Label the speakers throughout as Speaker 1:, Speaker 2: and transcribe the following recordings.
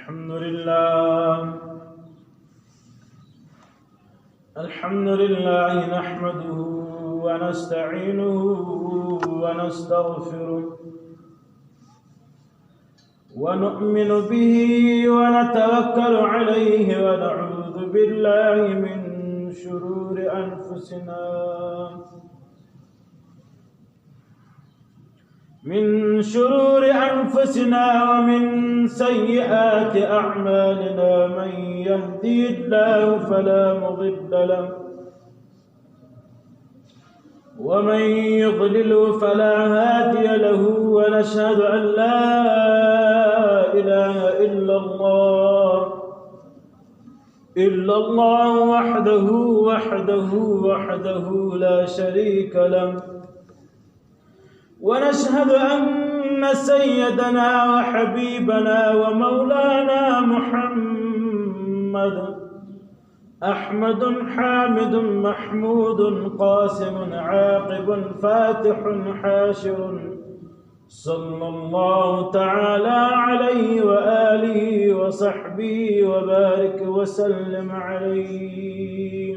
Speaker 1: الحمد لله نحمده ونستعينه ونستغفره ونؤمن به ونتوكل عليه ونعوذ بالله من شرور أنفسنا ومن سيئات أعمالنا من يهدي الله فلا مضل له ومن يضلل فلا هادي له ونشهد أن لا إله إلا الله وحده لا شريك له ونشهد أن سيدنا وحبيبنا ومولانا محمد أحمد حامد محمود قاسم عاقب فاتح حاشر صلى الله تعالى عليه وآله وصحبه وبارك وسلم عليه.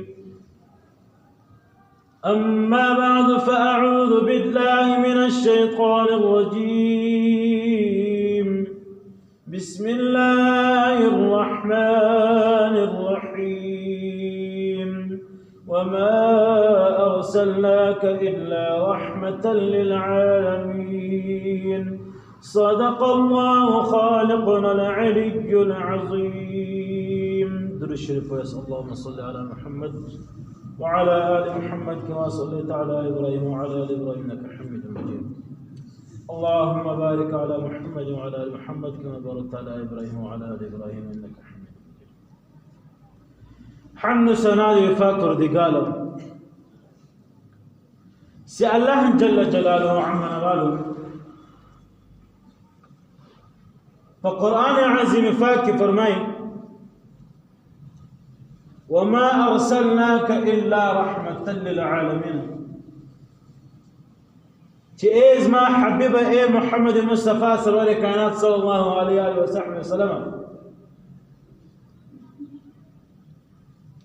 Speaker 1: أما بعد فأعوذ بالله من الشيطان الرجيم. بسم الله الرحمن الرحيم. وما أرسلناك إلا رحمة للعالمين. صدق الله خالقنا العلي العظيم. درود الشريف ويسأل اللهم صل على محمد وعلى آل محمد كما صليت على إبراهيم وعلى آل إبراهيم إنك حميد مجيد. اللهم بارك على محمد وعلى آل محمد كما باركت على إبراهيم وعلى آل إبراهيم إنك حميد مجيد. حمد سنادي فاكر دي قالوا سي الله جل جلاله وعم نواله فقرآن عظيم فاكر فرمائي وما أرسلناك إلا رحمة للعالمين. إذ ما حبيب محمد المصطفى سرور الكائنات صلى الله عليه وصحبه وسلم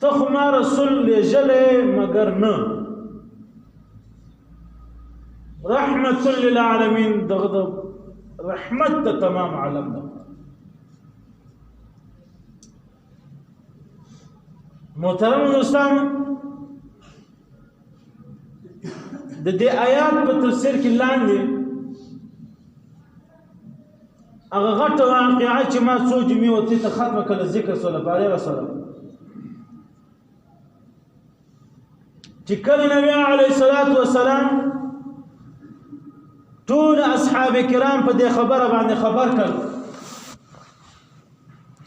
Speaker 1: تخما رسول لجلي مگر نه رحمة للعالمين دغدغ رحمة تمام عالم ده. محترم دوستان د دې آیات په تفسیر کې لاندې هغه غټه واقعه چې ما څو جمعې وتی ته ختمه کړه ذکر سره باره رسول چې کله نبی عليه الصلاه والسلام ټول اصحاب کرام په دې خبره باندې خبر کړ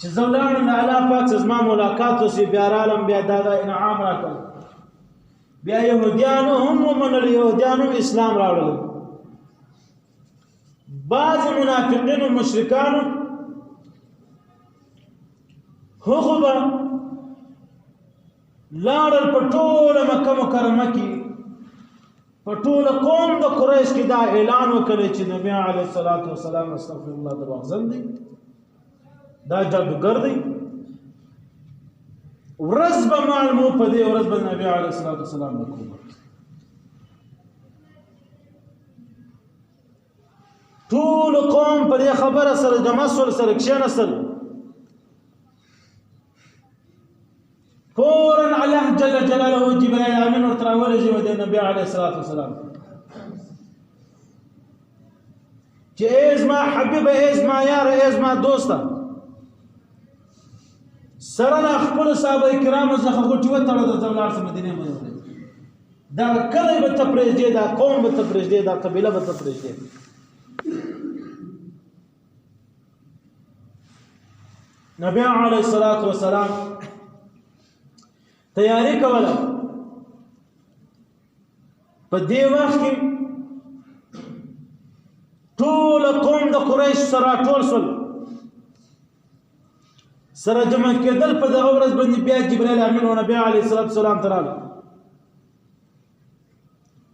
Speaker 1: چې زولانو نه الله پاک زما ملاقات وسی بیا عالم بیا دادا انعام راکړ بیا يهوديانو هم ومنل يهوديانو اسلام راوړل بعض منافقین او مشرکان هغه لاړل په ټوله مکه مکرمه کې په ټوله قوم د قریش کې دا اعلان وکړي چې نبی عليه الصلاه والسلام استغفر الله دروغجن دي دا جادوګر دی ورځ به معلومو په دې ورځ به نبی علیه الصلاة والسلام حکومت ټول قوم په دې خبره سره جمع سول سره کښېناستل فورا الله جل جلاله جبرائیل امین ورته راولېږي و د نبی علیه الصلاة والسلام چې ای زما حبیبه ای زما یاره ای زما دوسته سره خپل صحابه کرامو څخه غوټي وتړه د ځولار سره مدینه منوره دا کله به تپریږي دا قوم به تپریږي دا قبيله به تپریږي. نبی علیه الصلاة والسلام تیاری کوله په دې وخت کې ټول قوم د قریش سره ټول سول سره جمع کېدل په دغه ورځ باندې بیا جبرائیل امین او نبی علیه الصلاة والسلام تراله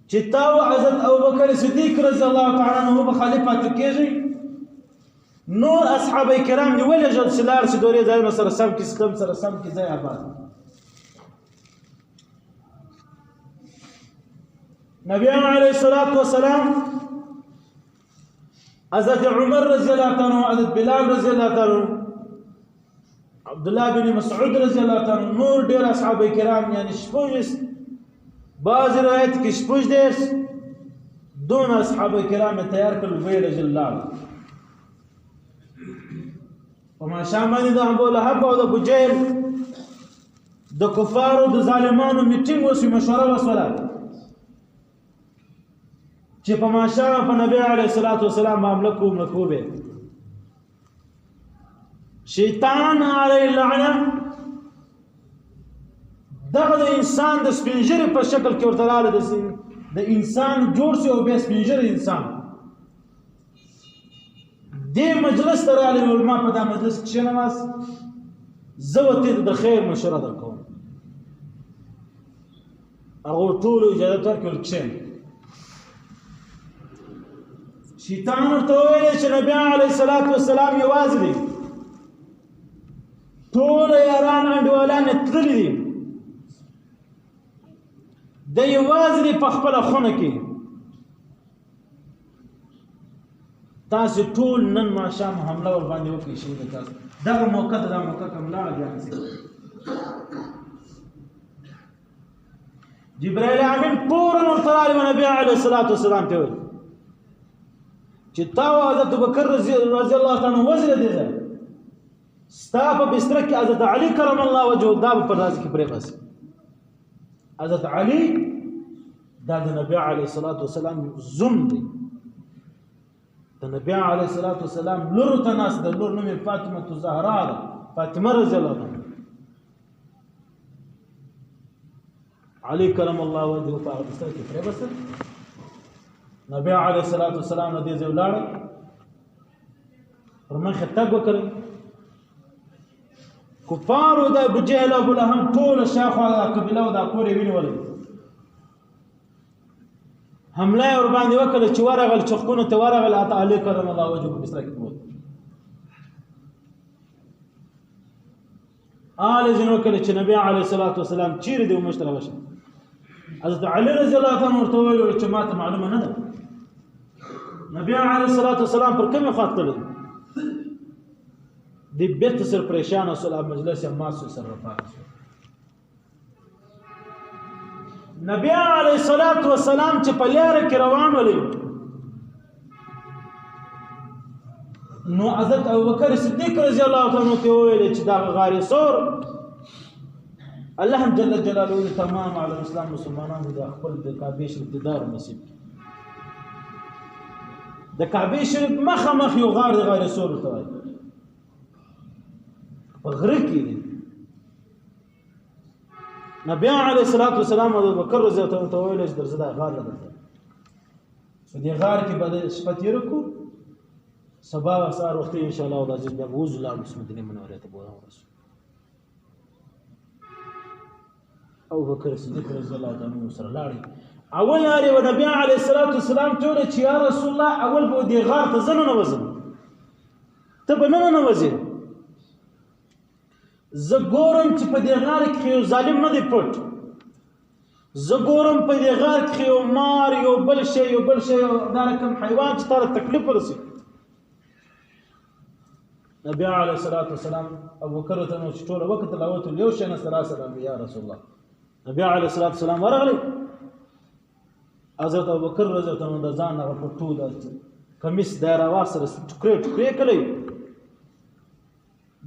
Speaker 1: چې تا او حضرت ابوبکر صدیق رضی الله تعالی عنہ په خلیفہ کې کېږي نور اصحابه کرام دې ولېږل چې لاړ شي دورې ځایونو سره سم کړي سیستم سره سم کړي ځای آباد. نبیانو علیه الصلاة والسلام حضرت عمر رضی اللہ عنہ، حضرت بلال رضی اللہ عنہ، عبداللہ بن مسعود رضی اللہ عنہ، نور ډېر اصحابه کرام یعنی شپږ بعض روایت کې شپږ دېرش دون اصحابه کرام تیار کړل ویل جلال په ماښام باندې د ابو لهب او د ابو جهل د کفارو د ظالمانو میټینګ وشو، مشوره وسوله چې په ماښام په نبی علیه الصلاة والسلام حمله کوو به. شیطان علیه اللعنه دغه د انسان د سپین ږیرې په شکل کې ورته راغلی، د انسان جوړ شي او بیا سپین ږیری انسان دې مجلس ته راغلی. علما په دا مجلس کښېناست، زه ورته د خیر مشوره درکوم. هغو ټولو اجازت ورکړل کښېنه. شیطان ورته وویل چې نبی علیه الصلاة والسلام یوازې دی، ټول یاران انډیوالان یې تللي دي، د یوازې دی په خپله خونه کې. تاسې ټول نن ماښام حمله ورباندې وکړئ شي. تاسو دغه موقع ته دا موقع کوم لاړه بیا جبرائیل امین فوراً ورته راغلی و نبي علیه الصلاة والسلام ته وویل چې تا او حضرت ابوبکر رضی الله عنه وزره دی ځای ستا په بستره کې حضرت علي کرم الله وجهه دا به په راز کې پرېباسي. حضرت علي دا د نبی علیه الصلاة والسلام زوم دی، د نبی علیه الصلاة والسلام لور ته ناست ده، لور نوم یې فاطمة الزهرا ده، فاطمه رضی الله عنها. علي کرم الله وجهه په هغه بستره کې پرېباسه. نبی علیه الصلاة والسلام نه دې ځای ولاړه، پر مخې تګ وکړئ. کفارو د ابو جهل او ابو لهب ټوله شاخوا دا قبیله او دا کور یې ونیولې، حمله یې ورباندې وکړه چې ورغل چخکونو ته ورغل. حتی علي کرم الله وجهه په بستره کې پروت آل ځینې وکړه چې نبی علیه الصلاة والسلام چیرې دی ومشت راوشه. حضرت علي رضی الله عنه ورته وویل چې ماته معلومه نه ده نبی علیه الصلاة والسلام پر کومې خوا تللی دی. بیرته سر پریشان او سره مجلس یې مات شو، سر رفاق شو. نبی علیه الصلاة والسلام چې په لاره کې روان ولې نو حضرت ابوبکر صدیق رضی الله عنه ته وویل چې دا غار سور الله هم جل جلاله تمام عالم اسلام مسلمانانو د خپل د کعبې شریف دیدار نصیب کړي. د کعبې شریف مخامخ یو غار د غار سور ته وایي په غره کې دی. نبی علیه الصلاة والسلام او ابوبکر رضی الله عنه ته وویل چې درځه دا غار لږ په دې غار کې به شپه تېره کړو، سبا سهار وختي ان شاء الله او د عزیز بیا به وځو لاړو مدینې منورې ته به ورسو. ابوبکر صدیق رضی الله عنه سره لاړې. اول لارې و نبی علیه الصلاة والسلام ته وویل چې یا رسول الله اول به دې غار ته زه ننوځم، ته به نه ننوځې. زه ګورم چې په دې غار کې یو ظالم نه دی پټ، زه ګورم په دې غار کې یو مار یو بل شی دا رقم حیوان چې تا ته تکلیف ورسي. نبی علیه الصلاة والسلام ابوبکر ته نو چې ټوله وکتل او ورته یو شی نسته راسه یا رسول الله. نبی علیه الصلاة والسلام ورغلی، حضرت ابوبکر رضی الله عنه د ځان هغه په ټول کمیس دا یې راواخیستله ټوکرې کړی.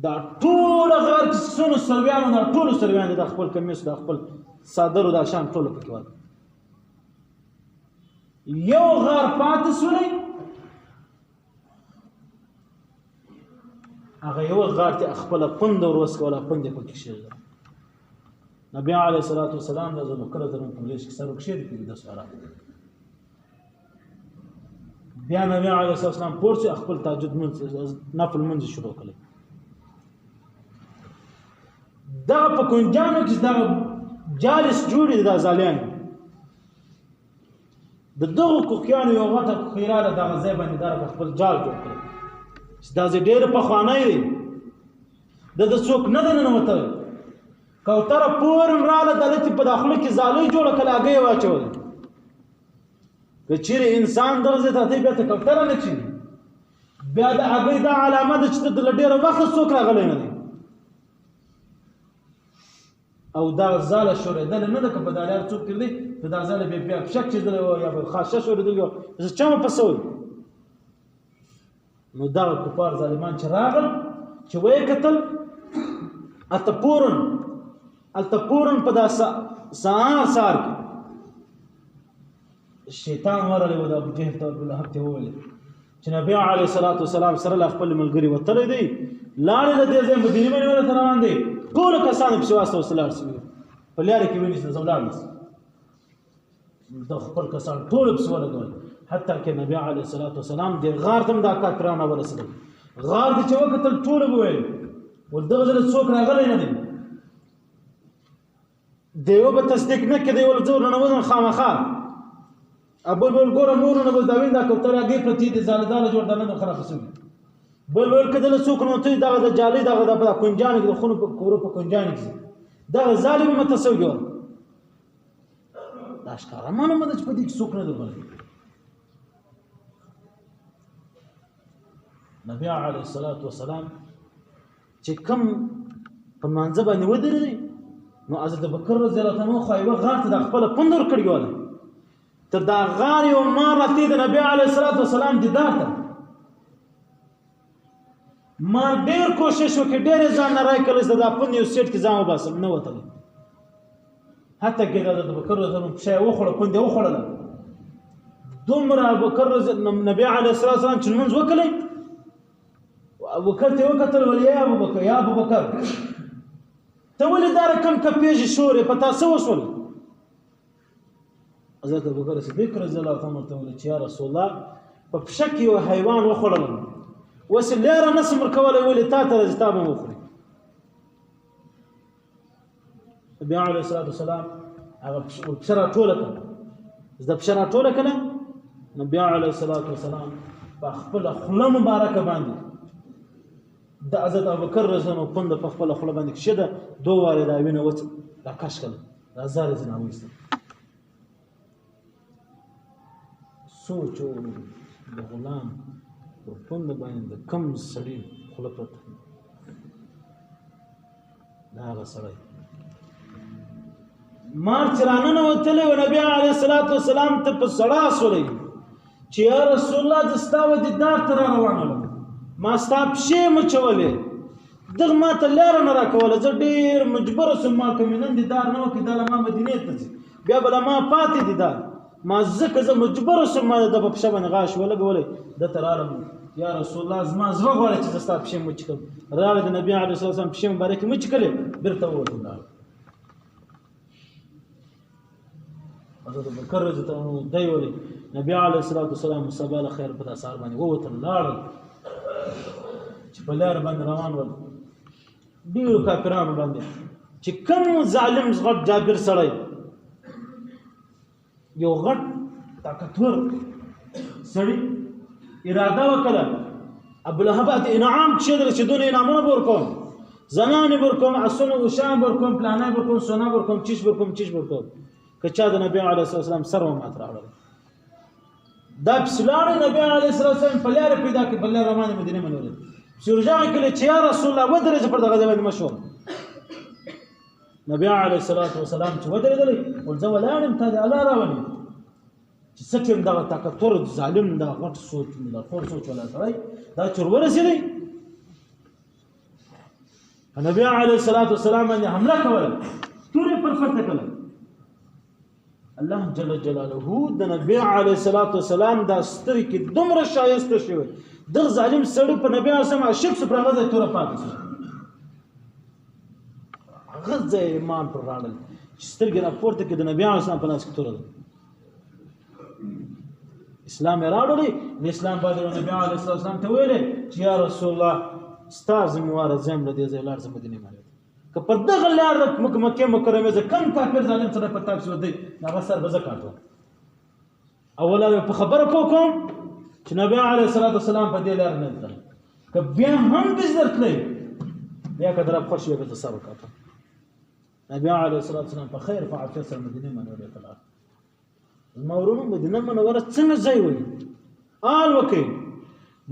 Speaker 1: دا ټول غار چې څونه سرویانو دا ټولو سرویانو دا خپل کمیس دا خپل صادرو دا شان ټوله پکې ول. یو غار پاتې سولی، هغه یو غار ته خپله پنده وروسکوله، پنده پکې کښېږده. نبی علیه الصلاة والسلام د ابوبکر رضی الله عنه په غېږ کې سر وکښېږدي کړي د سواره. بیا نبی علیه الصلاة والسلام پورته شو، خپل تهجد لمونځ نفل لمونځ یې شروع کړی. دغه په کنجانو کې دغه جالس جوړې دي دا ځالیان، د دغو کوکیانو یو غټه کوکۍ راغله دغه ځای باندې دا خپل جال جوړ کړی. دا ځای ډېر پخوانی دی د څوک نه دی ننوتلی کوتره پورن راله دلته په داخله کې ځالۍ جوړه کړه هګۍ یې واچولې که چیرې انسان دغه ځای ته دی بیا ته کوتره نه چیني بیا د هګۍ دا علامه ده چې د له ډېره وخته څوک راغلی نه دی او دا ځاله شورېدلې نه ده که په دالیار څوک تېر دی که دا ځاله بیا فشک چېدلی وه یا به خاشه شورېدلي وه زه چا مه پسوي نو دغه کفار ظالمان چې راغل چې ویې کتل هلته پورن په دا سهار کې شیطان ورغلی و د ابوجهل ته ابولهب ته وویلې چې نبي علیه الصلاة وسلام سره له خپل ملګري وتلی دی لاړې د دې ځای مدینې منورې ته روان دی ټولو کسانو پسې واستوسه لاړ شوي په لارې کې ونیسه زه ولاړ نسم د خپل کسان ټولو پسې ولګول حتی که نبي علیه الصلاة وسلام د غار ته هم دا کافران راورسېدل غار ته چې وکتل ټولو به ویل ول دغه ځل څوک راغلی نه دی د یوه به تصدیق نه کړي ول زه ورننوځم خامخا بل ګوره مورونه به دا وین دا کوترې هګۍ پرتې دي زاله داله جوړ دا نه خرابه شوي بل که دله څوک نو ته دغه د جالۍ دغه د کنجانو کې د خونو په کورو په کنجانو کې دغه ظالم مته سوي ګوره دا ښکاره معلومه ده چې په دې کې څوک نه دی غلی نبي علیه الصلاة وسلام چې کوم په مانځه باندې ودرېدی نو حضرت بکر رضی الله عنه خو یوه غار ته د خپله پوند ورکړې وله تر دا غار یو مار راتلی د نبي علیه الصلاة وسلام دیدار ته ما ډېر کوشش وکړ ډېر ځان نه رای کړی دا پوند یو سیټ کې ځان وباسم نه وتلی حتی کې د بکر رضی الله پښه یې وخوړه پوند یې وخوړله دومره ابوبکر نبي علیه الصلاة وسلام چې لمونځ وکړی ابوبکر ته وکتل ول یا ابوبکر ته ولې دا رقم کپېږي شورې په تا څه وشول حضرت ابوبکر صدیق رضی الله عنه ورته وویل چې یا رسول الله په پښه کې یو حیوان وخوړلم اوس یې لیاره نسم ورکولی ولې تا ته راځي تا به م وخوري نبي علیه الصلاة وسلام هغه پښه راټوله کړه زه پښه راټوله کړه نبي علیه الصلاة وسلام په خپله خوله مبارکه باندې د حضرت ابوبکر رضی الله عنه پونده په خپله خوله باندې کښېده دوه وارې دا وینه راکش کړله دا زار یې ځینې راوایسته سوچ د غلام په پونده باندې د کوم سړي خوله پرته د هغه سړی مار چې راننوتلی و نبي علیه الصلاة وسلام ته په سړه سولی چې یا رسول الله زه ستا و دیدار ته را روانولم ما ستا پښې مچولې دغه ما ته لاره نه راکوله زه ډېر مجبوره شوم ما که مې نن دیدار نه وکړي دا له ما مدینې ته ځي بیا به له ما پاتې دیدار ما ځکه زه مجبوره شوم ما د په پښه باندې غاښ ولګولی ده ته رالم یا رسول الله زما زړه غواړي چې زه ستا پښې مچ کړم راغی د نبي علیه السلام پښې مبارکې مچ کړې بېرته ووت ولاړ حضرت ابوبکر رضی الله عنه دی ویلي نبي علیه الصلاة وسلام سبا له خیر په دا سهار باندې ووتل لاړل چې په لاره باندې روان ول ډېرو کافرانو باندې چې کوم ظالم غټ جابر سړی یو غټ طاقتور سړي اراده وکړه ابولهب ته انعام کښېدل چې دونه انعامونه به ورکوم زنانې به ورکوم اسونه اوښان به ورکوم پلانۍ به ورکوم سونا به ورکوم چیش به ورکوم چیش به ورکوم که چا د نبي علیه الصلاة وسلام سر ومات راوړل دا پسې لاړې نبي علیه الصلاة وسلام په لاره پیدا کړې په لاره روانې مدینې منورې پسې ورجاغې کړې چې یا رسول الله ودرېږه پر دغه ځای باندې مه شوم نبي علیه الصلاة وسلام چې ودرېدلی ول زه ولاړ یم تا د الله راولې چې څه ټیم دغه طاقتور ظالم دغه غټ سوچ دغه خور سوچ والا سړی دا چې ورورسېدی په نبي علیه الصلاة وسلام باندې حمله کوله تورې پر پرته کړله الله جل جلاله د نبي علیه الصلاة وسلام دا سترګې دومره شایسته شوی دغه ظالم سړی په نبي علیه السلام عاشق شو پر هغه ځای توره پاتې شو هغه ځای ایمان پر راړل چې سترګې راپورته کړي د نبي علیه السلام په لاس کې توره ده اسلام یې راوړلی د اسلام باندې نبي علیه السلام ته ویلې چې یا رسول الله ستا ذمواره زه یم له دې ځای لاړ زه مدینې باندې که پر دغه لار د مکې مکرمې زه کم کافر ظالم سره په تاک شو دی هغه سر به زه کاټوم اوله په خبره پوه کوم چې نبي علیه الصلاة وسلام په دې لار نه تللی که بیا هم دې درتلی بیا که در خوښ وي به ته صبر کوه. نبي عليه الصلاة والسلام په خیر په عافیت سره مدینې منورې ته لاړ. زما ورونو مدینه منوره څنګه ځای وایي آل وکئ.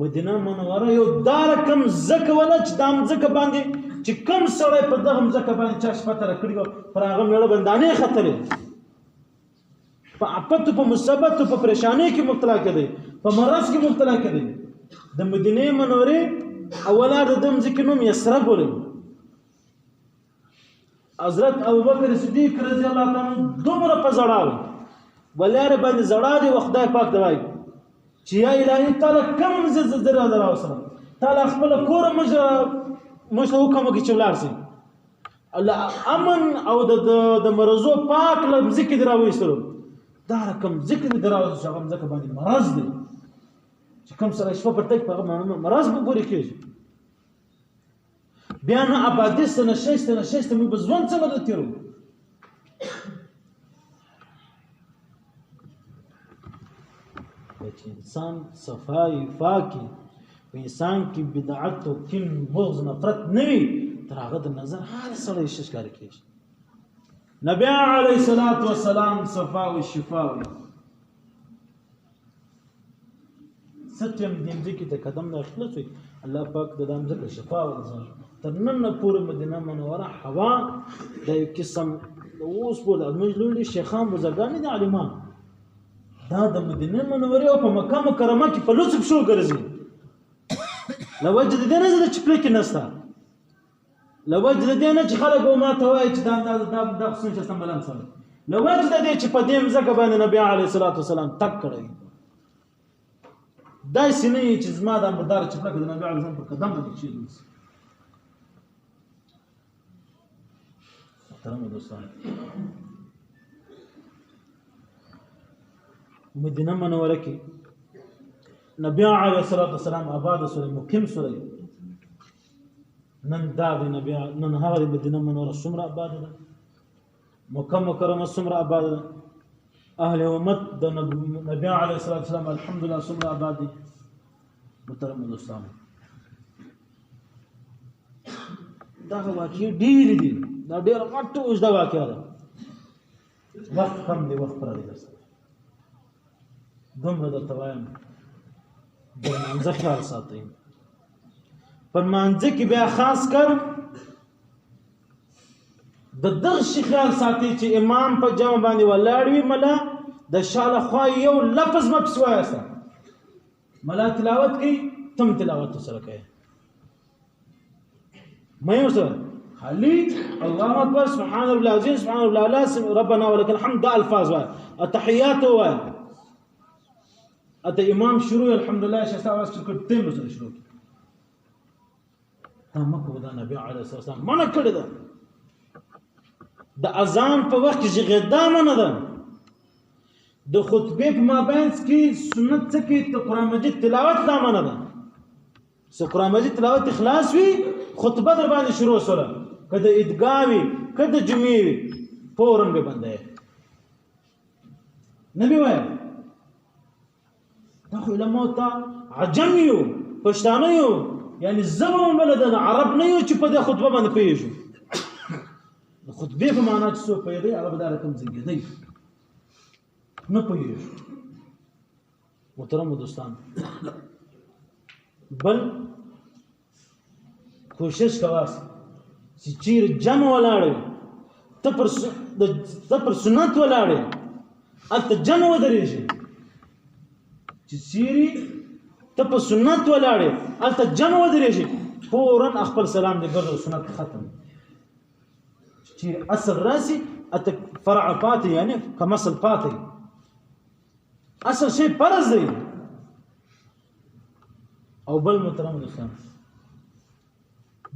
Speaker 1: مدینه منوره یو دا رقم ځکه وله چې دا مځکه باندې چې کوم سړی په دغه مځکه باندې چا شپه تېره کړې وه پر هغه مېړه بندانې ختلې په آفتو په مصیبتو په پریشانۍ کې مبتلا کېدی په مرض کې مبتلا کېدی. د مدینې منورې اوله د ده مځکې نوم یثرب ولې. حضرت ابوبکر صدیق رضی الله تعالی دومره په ژړا و ولیاره باندې ژړا دی و خدای پاک ته وایي چې یا الهي تعالی کم زر راوسلم تعالی خپل کور موږ ته حکم وکړي چې ولاړ شي الله امن او د مرضو پاک له مځکې دې راویستلو. دا رقم ځکه دې راویستلو چې هغه مځکه باندې مرض دی چې کوم سره شپه پر تک په هغه مرض به پورې کېږي. بیا نه آبادي سته نه شی نه شی موږ به ژوند څنګه د تېرو. چې انسان صفای پاکي په انسان کې بدعت او کین بغض نفرت نه وي تر هغه د نظر هر سړی شي ښکاره کېږي. نبی علیه الصلاة والسلام صفا او شفا وي. ستیم دې ځکه ته قدم نه خلاص وي الله پاک د دام ځکه شفا ورزړي. تر نن پورې مدینه منوره هوا د یو قسم اوس په موږ لولي شیخان بزرګان دي عالمان دا د مدینه منورې او په مکه مکرمه کې په لوڅ پښو ګرځي. لوجه دې نه زده چې پلي کې نسته لوجه دې نه چې خلک ما ته وایي چې دا خصوصي چې استنبلان سره لوجه دې چې په دې مځکه باندې نبی علیه الصلاة والسلام تک کړی داسې نه وي چې زما دا مرداره چپلکه د نبي علیه السلام په قدم باندې کښېږدي. محترمو دوستانو مدینه منوره کې نبی علیه الصلاة والسلام آباد سره مقیم سره نن دا د نبی نن هغه مدینه منوره څومره آباد ده مکه مکرمه څومره آباد ده اهل امت د نبی علیه الصلاة والسلام الحمدلله څومره آباد دي. محترمو دوستانو دغه واقعې ډېرې دي دا ډېره غټه اوږده واقعه ده وخت کم دی وخت پردی درسره دومره درته وایم د لمانځه خیال ساتئ. په لمانځه کې بیا خاص کر د دغه شي خیال ساتئ چې امام په جمع باندې ولاړ وي ملا د شاله خوا یو لفظ مه پسې وایسته ملا تلاوت کوي تم تلاوت ورسره کوي مه یې ورسره خالي الله اکبر سبحان الله العظیم سبحان الله الاعلى ربنا ولك الحمد دا الفاظ وایه التحیات وایه اته امام شروع الحمدلله شستا واس چې تم سره شروع دا مکو دا نبی علیه الصلاة والسلام منع کړی ده. د اذان په وخت کې غږېدا منع ده. د خطبې په مابینځ کې سنت څه کې د قرآن مجید تلاوت دا منع ده. چې قرآن مجید تلاوت اخلاص وي خطبه در باندې شروع سره که د عیدګاه وي که د جمعې وي فوراً به بندوي نه به وایي. دا خو علماو ته عجم یو پښتانه یو یعنی زبه هم بلده د عرب نه یو چې په دې خطبه باندې پوهېږو. د خطبې په معنا چې څوک پوهېدی هغه به دا رقم زنګېدی نه پوهېږو. محترمو دوستانو بل کوشش کوه چې چیرې جمع ولاړې ته پر سنت ولاړې هلته جمع ودرېږي چې چیرې ته په سنت ولاړې هلته جمع ودرېږي فوراً خپل سلام دې ګرځو سنت ختم چیرې اصل راسي هلته فرع پاتې یعنی کم اصل پاتې اصل شی فرض دی. او بل محترم دوستان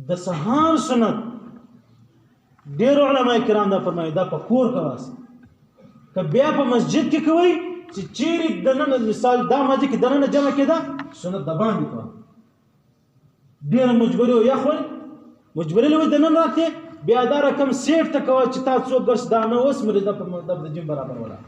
Speaker 1: د سهار سنت ډېر علماء کرام دا فرمایي دا په کور کوه که بیا په مسجد کې کوئ چې چیرې دننه مثال دا مسجد کې دننه جمع کېده سنت د باندې کوه ډېره مجبوري او یخ وي مجبوري له دننه راکې بیا دا رقم سیټ ته کوه چې تا څوک ګرځ دا نه اوس مې د جیم برابر ولا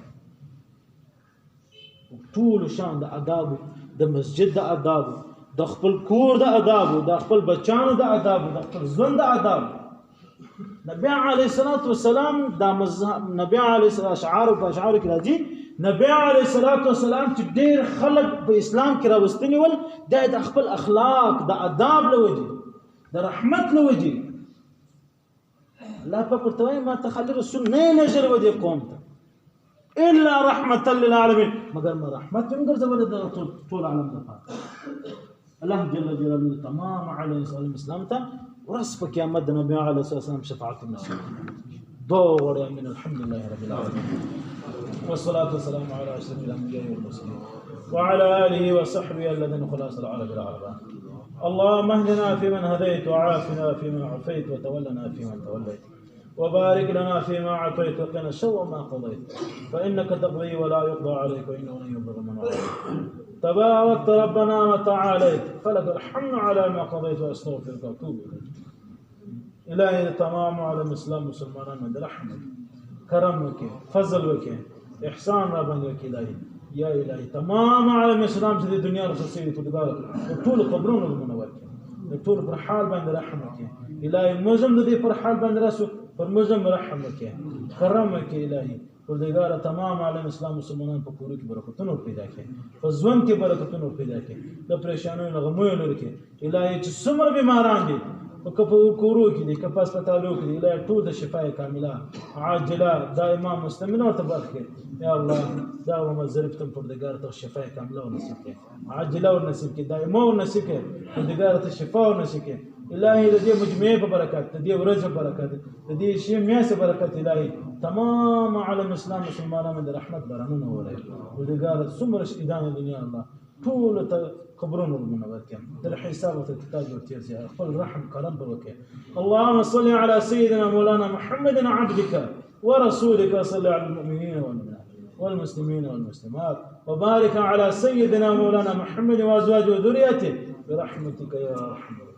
Speaker 1: ټول شان د آدابو د مسجد د آدابو د خپل کور د آداب د خپل بچانو د آداب د خپل ژوند د آداب نبی علیه الصلاۃ والسلام د مذهب نبی علیه الصلاۃ اشعار او اشعار کې راځي نبی علیه الصلاۃ والسلام چې ډېر خلک په اسلام کې راوستنی ول د خپل اخلاق د آداب لوجي د رحمت لوجي الله په پرتوي ما تخلي رسول نه نجر ودي قوم الا رحمه للعالمين مگر ما رحمت من غرزول د ټول عالم د الله جل جلاله تمام عليه الاسلام ته ورس په قیامت د نبی علیه السلام شفاعت نصیب دور من الحمد لله رب العالمين والصلاه والسلام على اشرف الانبياء والمرسلين وعلى اله وصحبه الذين خلاص العالم بالعربان اللهم اهدنا فيمن هديت وعافنا فيمن عافيت وتولنا فيمن توليت وبارك لنا فيما اعطيت وقنا شر ما قضيت فانك تقضي ولا يقضى عليك وانه لا يضر من عليك تباركت ربنا وتعاليت فلك الحمد على ما قضيت واستغفرك واتوب اليك الهي تمام على الاسلام مسلمان من رحمك كرمك فضلك احسان ربك الهي يا الهي تمام على الاسلام في الدنيا الخصيصه تدبر طول قبرون المنور طول پر حال باندې رحمك الهي مزم دې پر حال باندې رسو پر مزم رحمك کرمك الهي پردگار تمام عالم اسلام مسلمانان په کورو کې برکتونه پیدا کړي په ژوند کې برکتونه پیدا کړي د پریشانیو لغموي لري کې الهي چې څومره بیماران دي په کورو کې دي په هسپتالو کې دي الهي ټول د شفای کامله عاجله دائما مستمره ورته برکړي یا الله دا ومزرفتم پردگار ته شفای کامله ونصیب کړي عاجله ونصیب کړي دائما ونصیب کړي پردگار ته شفا ونصیب کړي الهي د دې مجمع په برکت د دې ورځ په برکت د دې شی میاسه برکت الهي تمام عالم اسلام مسلمانانو د رحمت برانونه ورای ودګار څومره شیدان دنیا الله ټول ته قبرونه منور کړي در حساب او تاج ورتي خپل رحم کرم وکړي اللهم صل على سيدنا مولانا محمد عبدك ورسولك صل على المؤمنين والمؤمنات والمسلمين والمسلمات وبارك على سيدنا مولانا محمد وازواجه وذريته برحمتك يا ارحم الراحمين